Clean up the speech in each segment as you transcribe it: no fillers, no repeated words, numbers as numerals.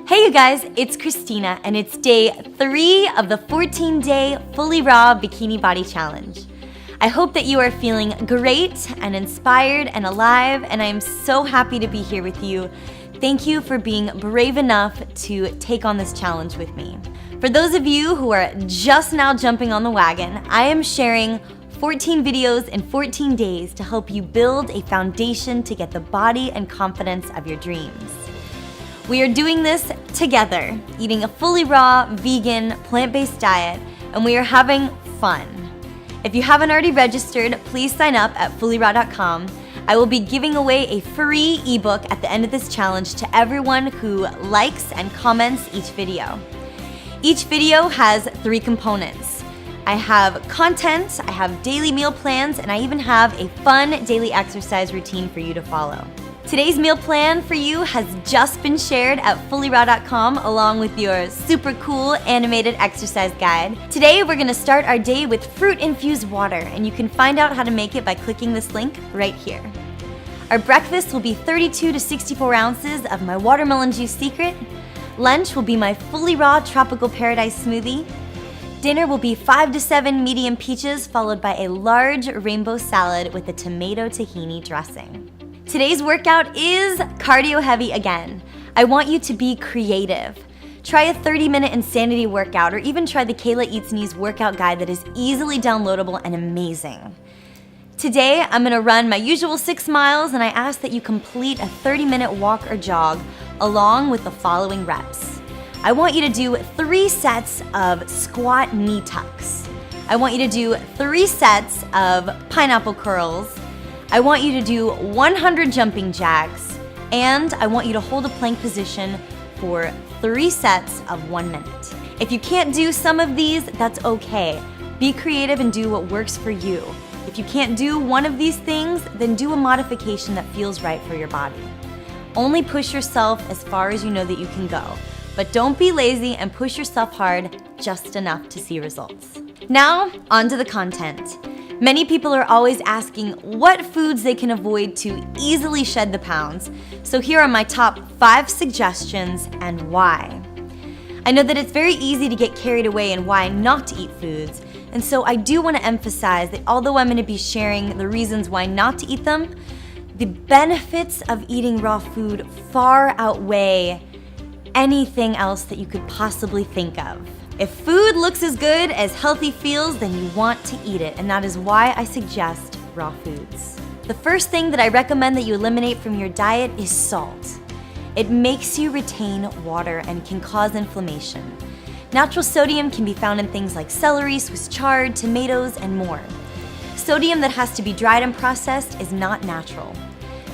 Hey you guys, it's Christina and it's day 3 of the 14-day Fully Raw Bikini Body Challenge. I hope that you are feeling great and inspired and alive, and I am so happy to be here with you. Thank you for being brave enough to take on this challenge with me. For those of you who are just now jumping on the wagon, I am sharing 14 videos in 14 days to help you build a foundation to get the body and confidence of your dreams. We are doing this together, eating a fully raw, vegan, plant-based diet, and we are having fun. If you haven't already registered, please sign up at fullyraw.com. I will be giving away a free ebook at the end of this challenge to everyone who likes and comments each video. Each video has 3 components. I have content, I have daily meal plans, and I even have a fun daily exercise routine for you to follow. Today's meal plan for you has just been shared at fullyraw.com along with your super cool animated exercise guide. Today we're gonna start our day with fruit-infused water, and you can find out how to make it by clicking this link right here. Our breakfast will be 32 to 64 ounces of my watermelon juice secret. Lunch will be my fully raw tropical paradise smoothie. Dinner will be 5 to 7 medium peaches followed by a large rainbow salad with a tomato tahini dressing. Today's workout is cardio heavy again. I want you to be creative. Try a 30-minute insanity workout, or even try the Kayla Eats Knees workout guide that is easily downloadable and amazing. Today, I'm gonna run my usual 6 miles, and I ask that you complete a 30-minute walk or jog along with the following reps. I want you to do 3 sets of squat knee tucks. I want you to do 3 sets of pineapple curls. I want you to do 100 jumping jacks, and I want you to hold a plank position for 3 sets of 1 minute. If you can't do some of these, that's okay. Be creative and do what works for you. If you can't do one of these things, then do a modification that feels right for your body. Only push yourself as far as you know that you can go, but don't be lazy and push yourself hard just enough to see results. Now, on to the content. Many people are always asking what foods they can avoid to easily shed the pounds, so here are my top 5 suggestions and why. I know that it's very easy to get carried away in why not to eat foods, and so I do want to emphasize that although I'm going to be sharing the reasons why not to eat them, the benefits of eating raw food far outweigh anything else that you could possibly think of. If food looks as good as healthy feels, then you want to eat it, and that is why I suggest raw foods. The first thing that I recommend that you eliminate from your diet is salt. It makes you retain water and can cause inflammation. Natural sodium can be found in things like celery, Swiss chard, tomatoes, and more. Sodium that has to be dried and processed is not natural.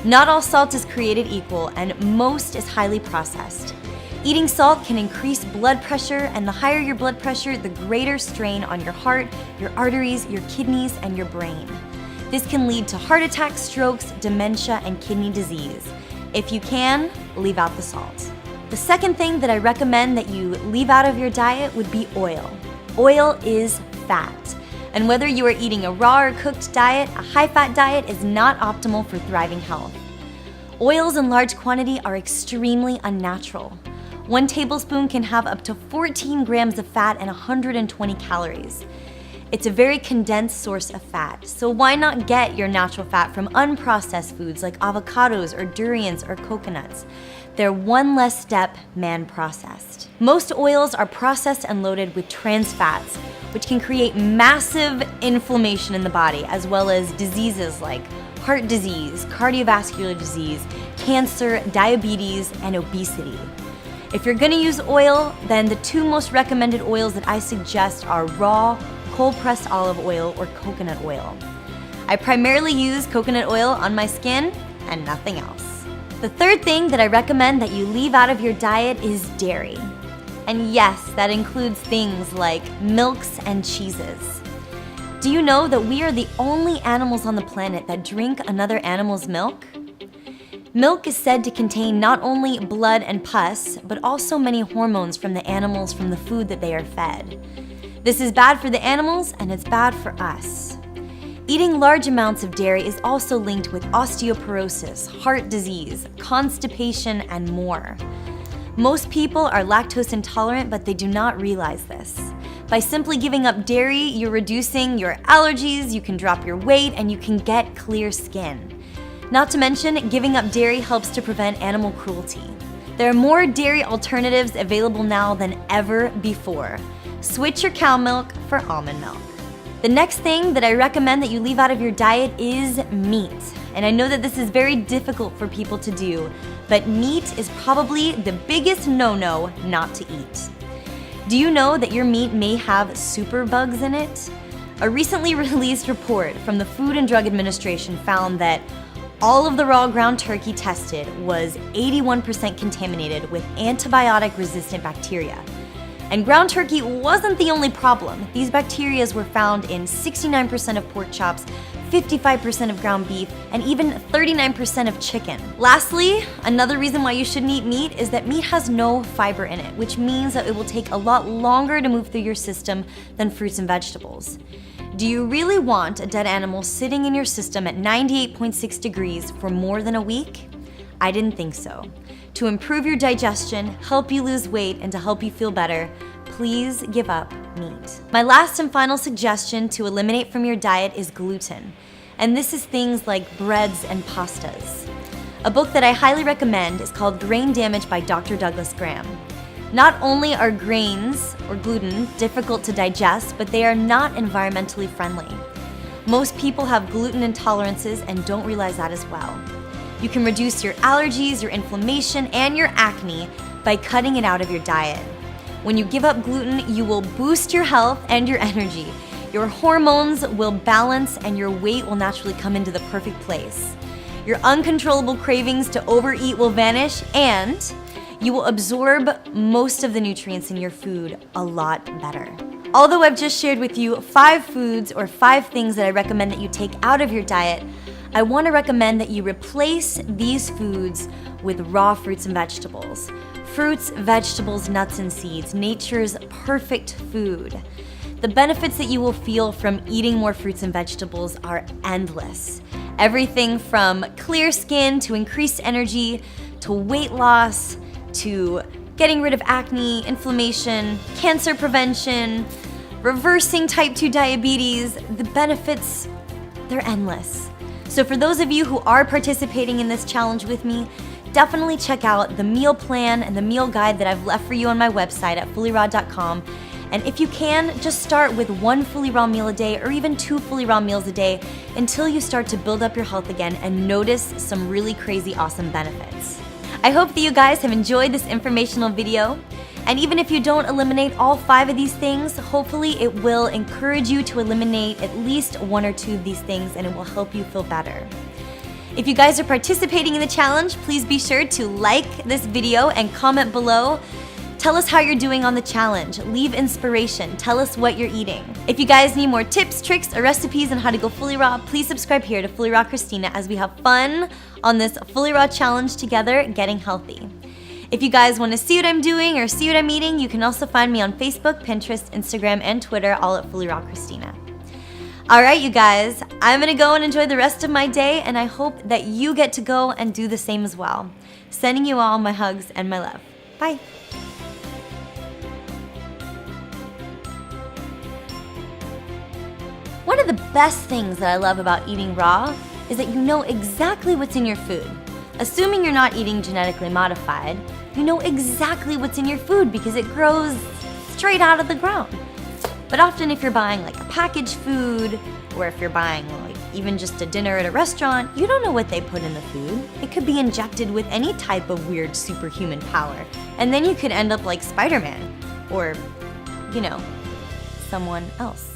Not all salt is created equal, and most is highly processed. Eating salt can increase blood pressure, and the higher your blood pressure, the greater strain on your heart, your arteries, your kidneys, and your brain. This can lead to heart attacks, strokes, dementia, and kidney disease. If you can, leave out the salt. The second thing that I recommend that you leave out of your diet would be oil. Oil is fat, and whether you are eating a raw or cooked diet, a high-fat diet is not optimal for thriving health. Oils in large quantity are extremely unnatural. 1 tablespoon can have up to 14 grams of fat and 120 calories. It's a very condensed source of fat, so why not get your natural fat from unprocessed foods like avocados or durians or coconuts? They're one less step man-processed. Most oils are processed and loaded with trans fats, which can create massive inflammation in the body, as well as diseases like heart disease, cardiovascular disease, cancer, diabetes, and obesity. If you're gonna use oil, then the 2 most recommended oils that I suggest are raw, cold-pressed olive oil, or coconut oil. I primarily use coconut oil on my skin and nothing else. The third thing that I recommend that you leave out of your diet is dairy. And yes, that includes things like milks and cheeses. Do you know that we are the only animals on the planet that drink another animal's milk? Milk is said to contain not only blood and pus, but also many hormones from the animals from the food that they are fed. This is bad for the animals, and it's bad for us. Eating large amounts of dairy is also linked with osteoporosis, heart disease, constipation, and more. Most people are lactose intolerant, but they do not realize this. By simply giving up dairy, you're reducing your allergies, you can drop your weight, and you can get clear skin. Not to mention, giving up dairy helps to prevent animal cruelty. There are more dairy alternatives available now than ever before. Switch your cow milk for almond milk. The next thing that I recommend that you leave out of your diet is meat. And I know that this is very difficult for people to do, but meat is probably the biggest no-no not to eat. Do you know that your meat may have superbugs in it? A recently released report from the Food and Drug Administration found that all of the raw ground turkey tested was 81% contaminated with antibiotic-resistant bacteria. And ground turkey wasn't the only problem. These bacteria were found in 69% of pork chops, 55% of ground beef, and even 39% of chicken. Lastly, another reason why you shouldn't eat meat is that meat has no fiber in it, which means that it will take a lot longer to move through your system than fruits and vegetables. Do you really want a dead animal sitting in your system at 98.6 degrees for more than a week? I didn't think so. To improve your digestion, help you lose weight, and to help you feel better, please give up meat. My last and final suggestion to eliminate from your diet is gluten. And this is things like breads and pastas. A book that I highly recommend is called Grain Damage by Dr. Douglas Graham. Not only are grains or gluten difficult to digest, but they are not environmentally friendly. Most people have gluten intolerances and don't realize that as well. You can reduce your allergies, your inflammation, and your acne by cutting it out of your diet. When you give up gluten, you will boost your health and your energy. Your hormones will balance and your weight will naturally come into the perfect place. Your uncontrollable cravings to overeat will vanish, and you will absorb most of the nutrients in your food a lot better. Although I've just shared with you 5 foods or 5 things that I recommend that you take out of your diet, I want to recommend that you replace these foods with raw fruits and vegetables. Fruits, vegetables, nuts, and seeds, nature's perfect food. The benefits that you will feel from eating more fruits and vegetables are endless. Everything from clear skin to increased energy to weight loss to getting rid of acne, inflammation, cancer prevention, reversing type 2 diabetes. The benefits, they're endless. So for those of you who are participating in this challenge with me, definitely check out the meal plan and the meal guide that I've left for you on my website at fullyraw.com. And if you can, just start with 1 fully raw meal a day or even 2 fully raw meals a day until you start to build up your health again and notice some really crazy awesome benefits. I hope that you guys have enjoyed this informational video. And even if you don't eliminate all 5 of these things, hopefully it will encourage you to eliminate at least 1 or 2 of these things, and it will help you feel better. If you guys are participating in the challenge, please be sure to like this video and comment below. Tell us how you're doing on the challenge. Leave inspiration. Tell us what you're eating. If you guys need more tips, tricks, or recipes on how to go fully raw, please subscribe here to Fully Raw Christina as we have fun on this Fully Raw challenge together, getting healthy. If you guys want to see what I'm doing or see what I'm eating, you can also find me on Facebook, Pinterest, Instagram, and Twitter, all at Fully Raw Christina. All right, you guys, I'm going to go and enjoy the rest of my day, and I hope that you get to go and do the same as well. Sending you all my hugs and my love. Bye. One of the best things that I love about eating raw is that you know exactly what's in your food. Assuming you're not eating genetically modified, you know exactly what's in your food because it grows straight out of the ground. But often if you're buying like a packaged food, or if you're buying like even just a dinner at a restaurant, you don't know what they put in the food. It could be injected with any type of weird superhuman power. And then you could end up like Spider-Man, or, you know, someone else.